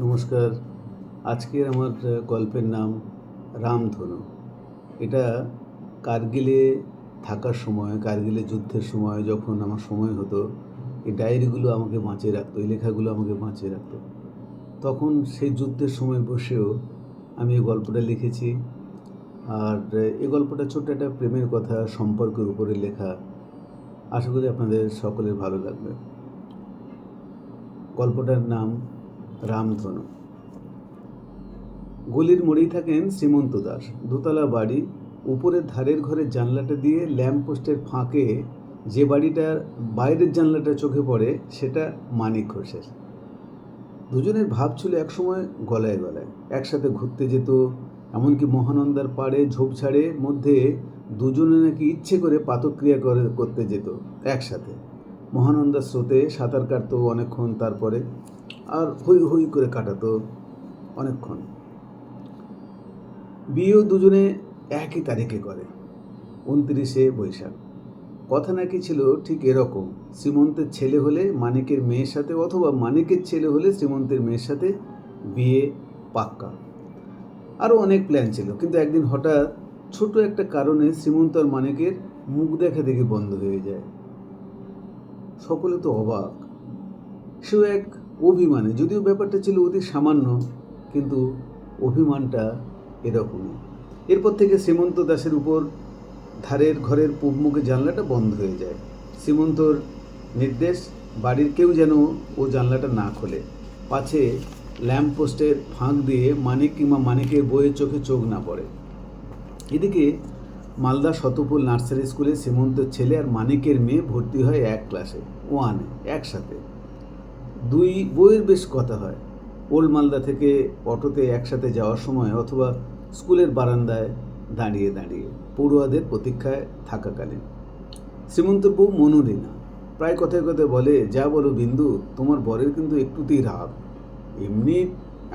নমস্কার। আজকের আমার গল্পের নাম রামধনু। এটা কার্গিলে থাকার সময়, কার্গিলের যুদ্ধের সময় যখন আমার সময় হতো, এই ডায়েরিগুলো আমাকে বাঁচিয়ে রাখতো, এই লেখাগুলো আমাকে বাঁচিয়ে রাখতো। তখন সেই যুদ্ধের সময় বসেও আমি এই গল্পটা লিখেছি। আর এই গল্পটা ছোট্ট একটা প্রেমের কথা, সম্পর্কের উপরে লেখা। আশা করি আপনাদের সকলের ভালো লাগবে। গল্পটার নাম রামধনু। গলির মোড়েই থাকেন শ্রীমন্ত দাস। দোতলা বাড়ি। উপরের ধারের ঘরের জানলাটা দিয়ে ল্যাম্পপোস্টের ফাঁকে যে বাড়িটার বাইরের জানলাটা চোখে পড়ে সেটা মানিক ঘোষের। দুজনের ভাব ছিল একসময় গলায় গলায়। একসাথে ঘুরতে যেত, এমনকি মহানন্দার পাড়ে ঝোপঝাড়ের মধ্যে দুজনে নাকি ইচ্ছে করে পাতক্রিয়া করতে যেত একসাথে। মহানন্দার স্রোতে সাঁতার কাটতো অনেকক্ষণ, তারপরে আর হই হই করে কাটাতো অনেকক্ষণ। বিয়েও দুজনে একই তারিখে করে, 29শে বৈশাখ। কথা নাকি ছিল ঠিক এরকম: শ্রীমন্তের ছেলে হলে মানিকের মেয়ের সাথে, অথবা মানিকের ছেলে হলে শ্রীমন্তের মেয়ের সাথে বিয়ে পাক্কা। আরও অনেক প্ল্যান ছিল, কিন্তু একদিন হঠাৎ ছোট একটা কারণে শ্রীমন্ত আর মানিকের মুখ দেখা দেখি বন্ধ হয়ে যায়। সকলে তো অবাক। সেও এক অভিমানে, যদিও ব্যাপারটা ছিল অতি সামান্য, কিন্তু অভিমানটা এরকমই। এরপর থেকে শ্রীমন্ত দাসের উপর ধারের ঘরের পূব মুখে জানলাটা বন্ধ হয়ে যায়। শ্রীমন্তর নির্দেশ, বাড়ির কেউ যেন ও জানলাটা না খোলে, পাছে ল্যাম্পপোস্টের ফাঁক দিয়ে মানিক কিংবা মানিকের বইয়ের চোখে চোখ না পড়ে। এদিকে মালদা শতপুর নার্সারি স্কুলে শ্রীমন্তের ছেলে আর মানিকের মেয়ে ভর্তি হয় এক ক্লাসে, 1-এ, একসাথে। দুই বইয়ের বেশ কথা হয়। ওল্ড মালদা থেকে অটোতে একসাথে যাওয়ার সময়, অথবা স্কুলের বারান্দায় দাঁড়িয়ে দাঁড়িয়ে পড়ুয়াদের প্রতীক্ষায় থাকাকালীন। শ্রীমন্তর বউ মনোরীনা প্রায় কথায় কথায় বলে, যা বলো বিন্দু, তোমার বরের কিন্তু একটুতেই রাগ।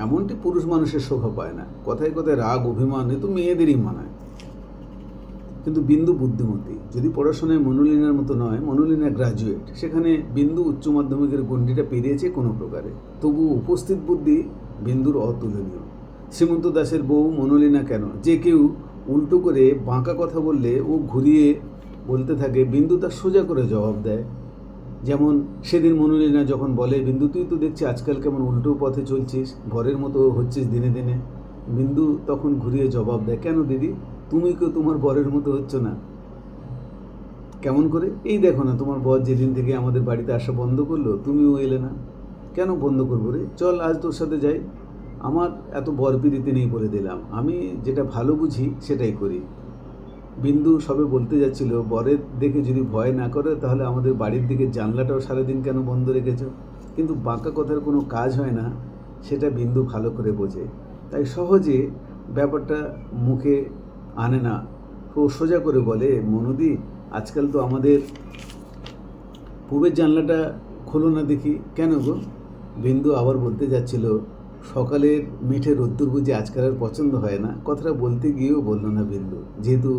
এমনটি পুরুষ মানুষের শোভা পায় না। কথায় কথায় রাগ, অভিমান এ তো মেয়েদেরই মানায়। কিন্তু বিন্দু বুদ্ধিমতী, যদি পড়াশোনায় মনোলিনার মতো নয়। মনোলিনা গ্রাজুয়েট, সেখানে বিন্দু উচ্চ মাধ্যমিকের গণ্ডিটা পেরিয়েছে কোনো প্রকারে। তবু উপস্থিত বুদ্ধি বিন্দুর অতুলনীয়। শ্রীমন্ত দাসের বউ মনোলিনা কেন, যে কেউ উল্টো করে বাঁকা কথা বললে ও ঘুরিয়ে বলতে থাকে, বিন্দু তার সোজা করে জবাব দেয়। যেমন সেদিন মনোলিনা যখন বলে, বিন্দু তুই তো দেখছি আজকাল কেমন উল্টো পথে চলছিস, বরের মতো হচ্ছিস দিনে দিনে। বিন্দু তখন ঘুরিয়ে জবাব দেয়, কেন দিদি, তুমি কেউ তোমার বরের মতো হচ্ছ না? কেমন করে? এই দেখো না, তোমার বর যেদিন থেকে আমাদের বাড়িতে আসা বন্ধ করলো, তুমিও এলে না। কেন বন্ধ করবো রে? চল আজ তোর সাথে যাই। আমার এত বরপিরিতি নেই বলে দিলাম, আমি যেটা ভালো বুঝি সেটাই করি। বিন্দু সবে বলতে যাচ্ছিল, বরের দেখে যদি ভয় না করে তাহলে আমাদের বাড়ির দিকে জানলাটাও সারাদিন কেন বন্ধ রেখেছ? কিন্তু বাঁকা কথার কোনো কাজ হয় না, সেটা বিন্দু ভালো করে বোঝে। তাই সহজে ব্যাপারটা মুখে আনে না। ও সোজা করে বলে, মনুদি, আজকাল তো আমাদের পূবের জানলাটা খোলো না দেখি। কেন গো? বিন্দু আবার বলতে যাচ্ছিল, সকালের মিঠে রোদ্দুর বুঝে আজকাল আর পছন্দ হয় না। কথাটা বলতে গিয়েও বলল না বিন্দু, যেহেতু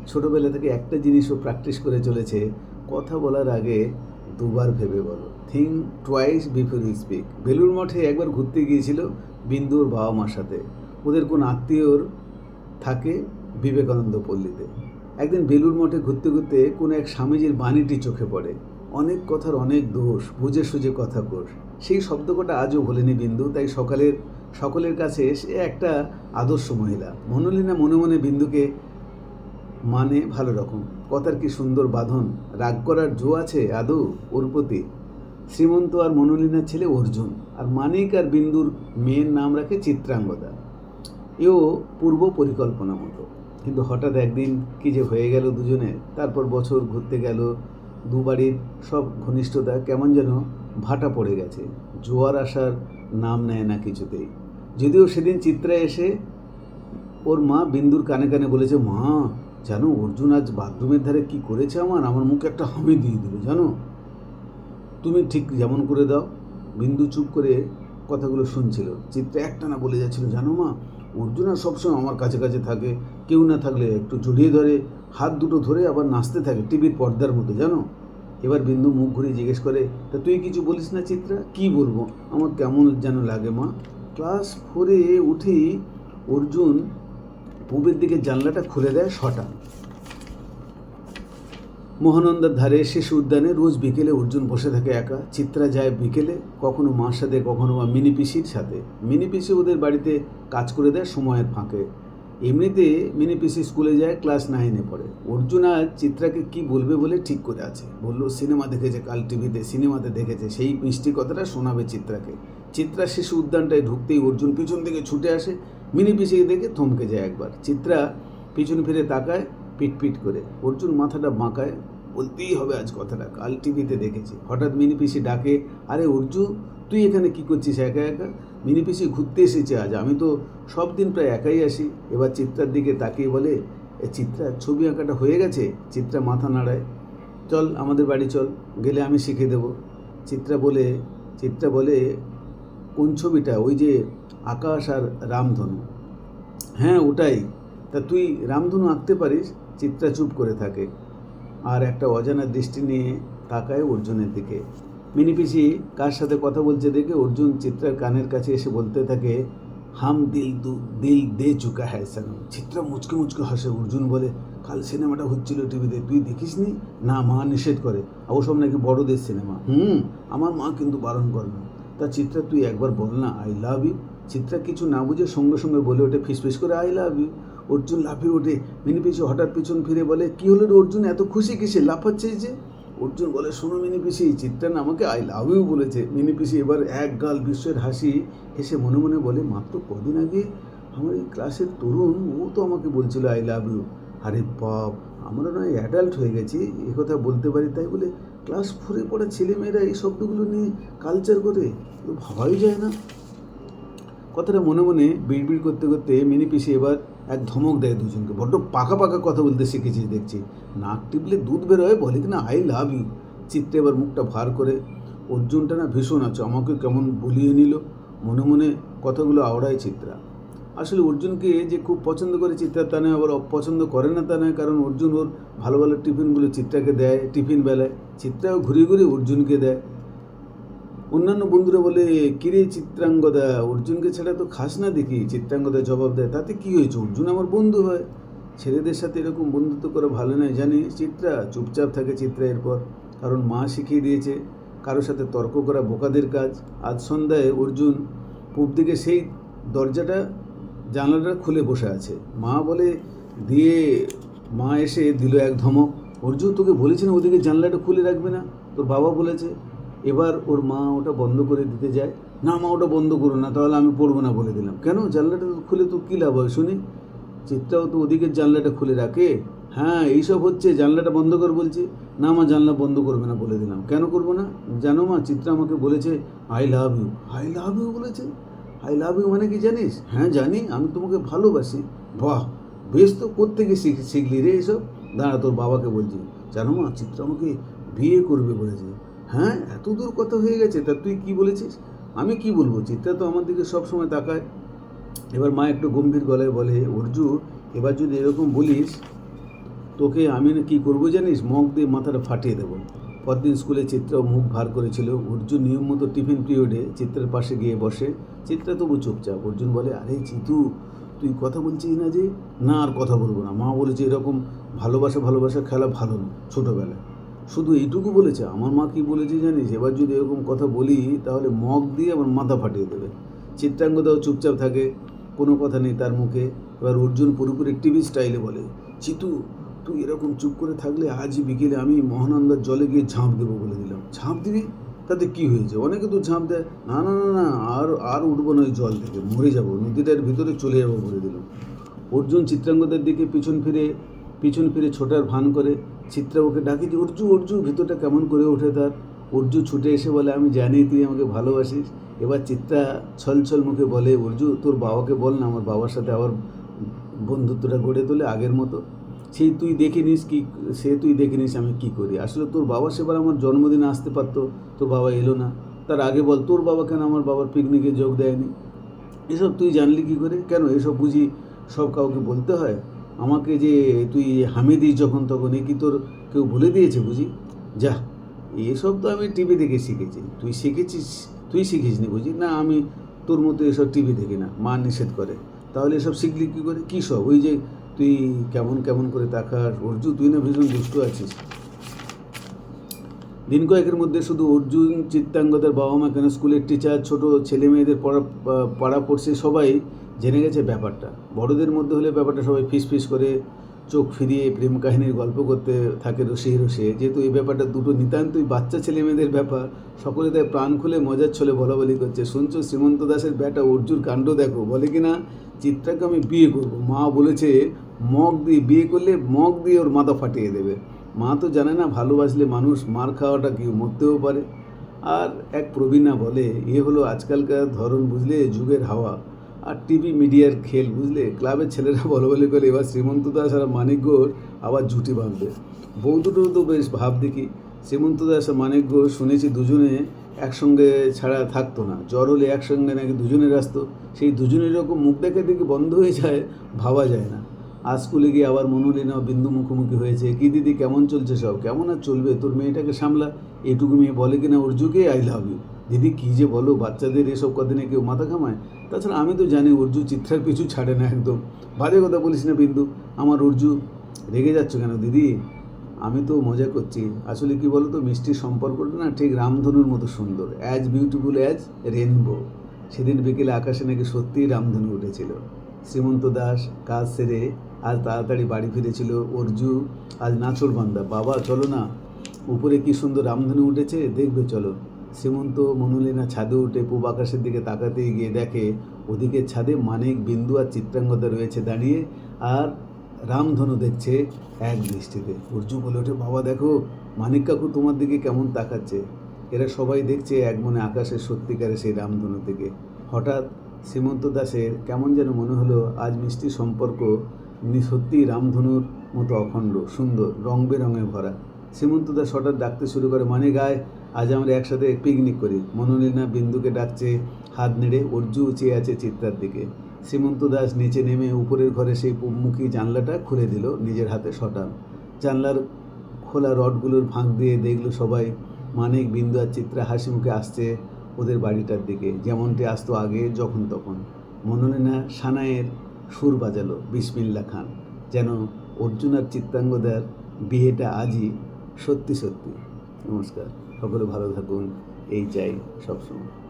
ছোটোবেলা থেকে একটা জিনিসও প্র্যাকটিস করে চলেছে, কথা বলার আগে দুবার ভেবে বলো, think twice before you speak. Belur মঠে একবার ঘুরতে গিয়েছিল বিন্দু ওর বাবা মার সাথে। ওদের কোন আত্মীয়র থাকে বিবেকানন্দ পল্লীতে। একদিন বেলুর মঠে ঘুরতে ঘুরতে কোনো এক স্বামীজির বাণীটি চোখে পড়ে, অনেক কথার অনেক দোষ, বুঝে সুঝে কথা কোষ। সেই শব্দকটা আজও ভোলেনি বিন্দু। তাই সকলের কাছে সে একটা আদর্শ মহিলা। মনোলিনা মনে মনে বিন্দুকে মানে ভালো রকম। কথার কি সুন্দর বাঁধন, রাগ করার জো আছে আদৌ ওর প্রতি? শ্রীমন্ত আর মনোলিনার ছেলে অর্জুন, আর মানিক আর বিন্দুর মেয়ের নাম রাখে চিত্রাঙ্গদা। এও পূর্ব পরিকল্পনা মতো। কিন্তু হঠাৎ একদিন কি যে হয়ে গেল দুজনের। তারপর বছর ঘুরতে গেল, দু বাড়ির সব ঘনিষ্ঠতা কেমন যেন ভাটা পড়ে গেছে। জোয়ার আসার নাম নেয় না কিছুতেই। যদিও সেদিন চিত্রা এসে ওর মা বিন্দুর কানে কানে বলেছে, মা জানো অর্জুন আজ বাথরুমের ধারে কি করেছে, আমার মুখে একটা হামি দিয়ে দিল জানো, তুমি ঠিক যেমন করে দাও। বিন্দু চুপ করে কথাগুলো শুনছিল। চিত্রা একটানা বলে যাচ্ছিল, জানো মা, অর্জুন আর সবসময় আমার কাছে কাছে থাকে, কেউ না থাকলে একটু জড়িয়ে ধরে, হাত দুটো ধরে আবার নাচতে থাকে টিভির পর্দার মতো জানো। এবার বিন্দু মুখ ঘুরিয়ে জিজ্ঞেস করে, তা তুই কিছু বলিস না চিত্রা? কি বলবো, আমার কেমন যেন লাগে মা। ক্লাস 4-এ উঠেই অর্জুন পূবের দিকে জানলাটা খুলে দেয় শটান। মহানন্দার ধারে শিশু উদ্যানে রোজ বিকেলে অর্জুন বসে থাকে একা। চিত্রা যায় বিকেলে, কখনো মার সাথে, কখনো বা মিনি পিসির সাথে। মিনি পিসি ওদের বাড়িতে কাজ করে দেয় সময়ের ফাঁকে। এমনিতে মিনি পিসি স্কুলে যায়, ক্লাস 9-এ পড়ে। অর্জুন আজ চিত্রাকে কি বলবে বলে ঠিক করে আছে। বললো সিনেমা দেখেছে, কাল টিভিতে সিনেমাতে দেখেছে, সেই মিষ্টি কথাটা শোনাবে চিত্রাকে। চিত্রা শিশু উদ্যানটায় ঢুকতেই অর্জুন পিছন থেকে ছুটে আসে, মিনি পিসিকে দেখে থমকে যায় একবার। চিত্রা পিছন ফিরে তাকায় পিট করে। অর্জুন মাথাটা বাঁকায়, বলতেই হবে আজ কথাটা, কাল টিভিতে দেখেছি। হঠাৎ মিনি পিসি ডাকে, আরে অর্জুন তুই এখানে কি করছিস একা একা? মিনি পিসি ঘুরতে এসেছে আজ, আমি তো সব দিন প্রায় একাই আসি। এবার চিত্রার দিকে তাকিয়ে বলে, এ চিত্রা ছবি আঁকাটা হয়ে গেছে? চিত্রা মাথা নাড়ায়, চল আমাদের বাড়ি চল, গেলে আমি শিখিয়ে দেবো। চিত্রা বলে কোন ছবিটা? ওই যে আকাশ আর রামধনু। হ্যাঁ ওটাই। তা তুই রামধনু আঁকতে পারিস? চিত্রা চুপ করে থাকে আর একটা অজানা দৃষ্টি নিয়ে তাকায় অর্জুনের দিকে। মিনি পিসি কার সাথে কথা বলছে দেখে অর্জুন চিত্রার কানের কাছে এসে বলতে থাকে, হাম দিল দে চুকা হ্যায় সনম। চিত্রা মুচকে হাসে। অর্জুন বলে, কাল সিনেমাটা হচ্ছিল টিভিতে, তুই দেখিসনি? না, মা নিষেধ করে, ওসব নাকি বড়দের সিনেমা। আমার মা কিন্তু বারণ করে না। তা চিত্রা তুই একবার বল না আই লাভ ইউ। চিত্রা কিছু না বুঝে সঙ্গে সঙ্গে বলে ওঠে ফিসফিস করে, আই লাভ ইউ। অর্জুন লাফিয়ে ওঠে। মিনি পিসি হঠাৎ পিছন ফিরে বলে, কী হলো রে অর্জুন, এত খুশি কিসে, লাফাচ্ছিস যে? অর্জুন বলে, শোনো মিনি পিসি, চিত্রা না আমাকে আই লাভ ইউ বলেছে। মিনি পিসি এবার এক গাল বিস্ময়ের হাসি হেসে মনে মনে বলে, মাত্র কদিন আগে আমার এই ক্লাসের তরুণ, ও তো আমাকে বলছিল আই লাভ ইউ। আরে বাপ, আমরা নয় অ্যাডাল্ট হয়ে গেছি, কথা বলতে পারি, তাই বলে ক্লাস 4-এ পড়া ছেলেমেয়েরা এই শব্দগুলো নিয়ে কালচার করে, তো ভাবাই যায় না। কথাটা মনে মনে বিড়বিড় করতে করতে মিনি পিসি এবার এক ধমক দেয় দুজনকে। বড্ড পাকা কথা বলতে শিখেছিস দেখছি, নাক টিপলে দুধ বেরোয়, বলে কিনা আই লাভ ইউ। চিত্তে এবার মুখটা ভার করে। অর্জুনটা না ভীষণ আছে, আমাকে কেমন বলিয়ে নিল। মনে মনে কথাগুলো আওড়ায় চিত্রা। আসলে অর্জুনকে যে খুব পছন্দ করে চিত্রা তা নয়, আবার অপছন্দ করে না তা নয়, কারণ অর্জুন ওর ভালো টিফিনগুলো চিত্রাকে দেয় টিফিন বেলায়, চিত্রাও ঘুরে অর্জুনকে দেয়। অন্যান্য বন্ধুরা বলে, কিরে চিত্রাঙ্গদা, অর্জুনকে ছাড়া তো খাস না দেখি। চিত্রাঙ্গদা জবাব দেয়, তাতে কি হয়েছে, অর্জুন আমার বন্ধু হয়। ছেলেদের সাথে এরকম বন্ধুত্ব করা ভালো নয় জানিস। চিত্রা চুপচাপ থাকে চিত্রা এরপর, কারণ মা শিখিয়ে দিয়েছে কারোর সাথে তর্ক করা বোকাদের কাজ। আজ সন্ধ্যায় অর্জুন পূব দিকে সেই জানলাটা খুলে বসে আছে। মা এসে দিল এক ধমক, অর্জুন তোকে বলেছি না ওদিকে জানলাটা খুলে রাখবে না, তোর বাবা বলেছে। এবার ওর মা ওটা বন্ধ করে দিতে যায়। না মা, ওটা বন্ধ করো না, তাহলে আমি পড়বো না বলে দিলাম। কেন, জানলাটা খুলে তো কী লাভ হয় শুনি? চিত্রাও তো ওদিকের জানলাটা খুলে রাখে। হ্যাঁ এইসব হচ্ছে, জানলাটা বন্ধ কর বলছি। না মা, জানলা বন্ধ করবে না বলে দিলাম। কেন করবো না? জানো মা, চিত্রা আমাকে বলেছে I love you. I love you বলেছে? আই লাভ ইউ মানে কি জানিস? হ্যাঁ জানি, আমি তোমাকে ভালোবাসি। বাহ, বেশ তো, কোত্থেকে শিখলি রে এসব? দাঁড়া, তোর বাবাকে বলছি। জানো মা, চিত্রা আমাকে বিয়ে করবে বলেছে। হ্যাঁ, এত দূর কথা হয়ে গেছে, তা তুই কি বলেছিস? আমি কি বলবো, চিত্রা তো আমার দিকে সবসময় তাকায়। এবার মা একটু গম্ভীর গলায় বলে, অর্জুন এবার যদি এরকম বলিস, তোকে আমি না কী করবো জানিস, মগ দিয়ে মাথাটা ফাটিয়ে দেবো। পরদিন স্কুলে চিত্রাও মুখ ভার করেছিল। অর্জুন নিয়ম মতো টিফিন পিরিয়ডে চিত্রার পাশে গিয়ে বসে। চিত্রা তবু চুপচাপ। অর্জুন বলে, আরে চিতু, তুই কথা বলছিস না যে? না, আর কথা বলবো না। মা বলেছে এরকম ভালোবাসা খেলা ভালো না ছোটোবেলায়। শুধু এইটুকু বলেছে? আমার মা কি বলেছে জানিস, এবার যদি এরকম কথা বলি তাহলে মগ দিয়ে আমার মাথা ফাটিয়ে দেবে। চিত্রাঙ্গদাও চুপচাপ থাকে, কোনো কথা নেই তার মুখে। এবার অর্জুন পুরোপুরি টিভি স্টাইলে বলে, চিতু তুই এরকম চুপ করে থাকলে আজই বিকেলে আমি মহানন্দার জলে গিয়ে ঝাঁপ দেবো বলে দিলাম। ঝাঁপ দিবি? তাতে কি হয়েছে? অনেকে তো ঝাঁপ দেয়। না না না না, আর উঠবো না ওই জল থেকে, মরে যাবো, নদীটার ভিতরে চলে যাবো বলে দিলাম। অর্জুন চিত্রাঙ্গদের দিকে পিছন ফিরে ছোটার ভান করে। চিত্রা ওকে ডাকে যে অর্জুন, ভিতরটা কেমন করে ওঠে তার। অর্জুন ছুটে এসে বলে, আমি জানি তুই আমাকে ভালোবাসিস। এবার চিত্রা ছল মুখে বলে, অর্জুন তোর বাবাকে বল না আমার বাবার সাথে আবার বন্ধুত্বটা গড়ে তোলে আগের মতো। তুই দেখে নিস আমি কি করি। আসলে তোর বাবা সেবার আমার জন্মদিনে আসতে পারতো, তোর বাবা এলো না। তার আগে বল, তোর বাবা কেন আমার বাবার পিকনিকে যোগ দেয়নি? এসব তুই জানলি কি করে? কেন এসব বুঝি সব কাউকে বলতে হয়? আমাকে যে তুই হামি দিস যখন তখন, এ কি তোর কেউ বলে দিয়েছে বুঝি? যা, এসব তো আমি টিভি দেখে শিখেছি। তুই শিখিসনি বুঝি? না, আমি তোর মতো এসব টিভি দেখি না, মা নিষেধ করে। তাহলে এসব শিখলি কী করে? কী সব ওই যে তুই কেমন কেমন করে তাকাস, অর্জুন তুই না ভীষণ দুষ্ট আছিস। দিন কয়েকের মধ্যে শুধু অর্জুন, চিত্রাঙ্গদার বাবা মা কেন, স্কুলের টিচার, ছোট ছেলে মেয়েদের পাড়া পড়ছে সবাই জেনে গেছে ব্যাপারটা। বড়দের মধ্যে হলে ব্যাপারটা সবাই ফিস ফিস করে চোখ ফিরিয়ে প্রেম কাহিনীর গল্প করতে থাকে রসে রসে। যেহেতু এই ব্যাপারটা দুটো নিতান্তই বাচ্চা ছেলে মেয়েদের ব্যাপার, সকলে তাই প্রাণ খুলে মজার ছলে বলাবলি করছে। শুনছো শ্রীমন্ত দাসের ব্যাটা অর্জুর কাণ্ড দেখো, বলে কি না চিত্রাকে আমি বিয়ে করবো, মা বলেছে মগ দিয়ে বিয়ে করলে মগ দিয়ে ওর মাথা ফাটিয়ে দেবে। মা তো জানে না ভালোবাসলে মানুষ মার খাওয়াটা কি, মরতেও পারে। আর এক প্রবীণা বলে হলো আজকালকার ধরন বুঝলে, যুগের হাওয়া আর টিভি মিডিয়ার খেল বুঝলে। ক্লাবের ছেলেরা বলে করে এবার শ্রীমন্ত দাস আর মানিক ঘোষ আবার জুটি বাঁধবে। বউ দুটো তো বেশ ভাব দেখি। শ্রীমন্ত দাস আর মানিক ঘোষ শুনেছি দুজনে একসঙ্গে ছাড়া থাকতো না, জ্বর হলে একসঙ্গে নাকি দুজনের আসতো। সেই দুজনের এরকম মুখ দেখে দেখি বন্ধ হয়ে যায়, ভাবা যায় না। আজ স্কুলে গিয়ে আবার মনোলিনা বিন্দু মুখোমুখি হয়েছে। কি দিদি কেমন চলছে সব? কেমন আর চলবে, তোর মেয়েটাকে সামলা। এইটুকু মেয়ে বলে কিনা অর্জুকে আই লাভ ইউ। দিদি কী যে বলো, বাচ্চাদের এসব কথা নিয়ে কেউ মাথা ঘামায়? তাছাড়া আমি তো জানি অর্জু চিত্রার পিছু ছাড়ে না একদম। বাজে কথা বলিস না বিন্দু, আমার অর্জু। রেগে যাচ্ছ কেন দিদি? আমি তো মজা করছি। আসলে কি বলো তো, মিষ্টির সম্পর্কটা না ঠিক রামধনুর মতো সুন্দর, অ্যাজ বিউটিফুল অ্যাজ রেনবো। সেদিন বিকেলে আকাশে নাকি সত্যিই রামধনু উঠেছিল। শ্রীমন্ত দাস কাজ সেরে আজ তাড়াতাড়ি বাড়ি ফিরেছিল। অর্জু আজ নাছোড়বান্দা, বাবা চলো না, উপরে কি সুন্দর রামধনু উঠেছে দেখবে চলো। শ্রীমন্ত মনোলিনা ছাদে উঠে পূব আকাশের দিকে তাকাতেই গিয়ে দেখে ওদিকে ছাদে মানিক, বিন্দু আর চিত্রাঙ্গদা রয়েছে দাঁড়িয়ে, আর রামধনু দেখছে এক দৃষ্টিতে। অর্জু বলে ওঠে, বাবা দেখো মানিক কাকু তোমার দিকে কেমন তাকাচ্ছে। এরা সবাই দেখছে এক মনে আকাশের সত্যিকারে সেই রামধনু থেকে। হঠাৎ শ্রীমন্ত দাসের কেমন যেন মনে হলো আজ মিষ্টির সম্পর্ক সত্যিই রামধনুর মতো অখণ্ড, সুন্দর, রং বেরঙে ভরা। শ্রীমন্ত দাস হঠাৎ ডাকতে শুরু করে, মানে গায়ে আজ আমরা একসাথে পিকনিক করি। মনোলিনা বিন্দুকে ডাকছে হাত নেড়ে। অর্জু চেয়ে আছে চিত্রার দিকে। শ্রীমন্ত দাস নিচে নেমে উপরের ঘরে সেই পূবমুখী জানলাটা খুলে দিল নিজের হাতে শটান। জানলার খোলা রডগুলোর ফাঁক দিয়ে দেখলো সবাই মানিক, বিন্দু আর চিত্রা হাসি মুখে আসছে ওদের বাড়িটার দিকে, যেমনটি আসতো আগে যখন তখন। মনোলিনা সানাইয়ের সুর বাজালো বিসমিল্লা খান, যেন অর্জুন আর চিত্রাঙ্গদার বিয়েটা আজই সত্যি সত্যি। নমস্কার, সকলে ভালো থাকুন, এই চাই সবসময়।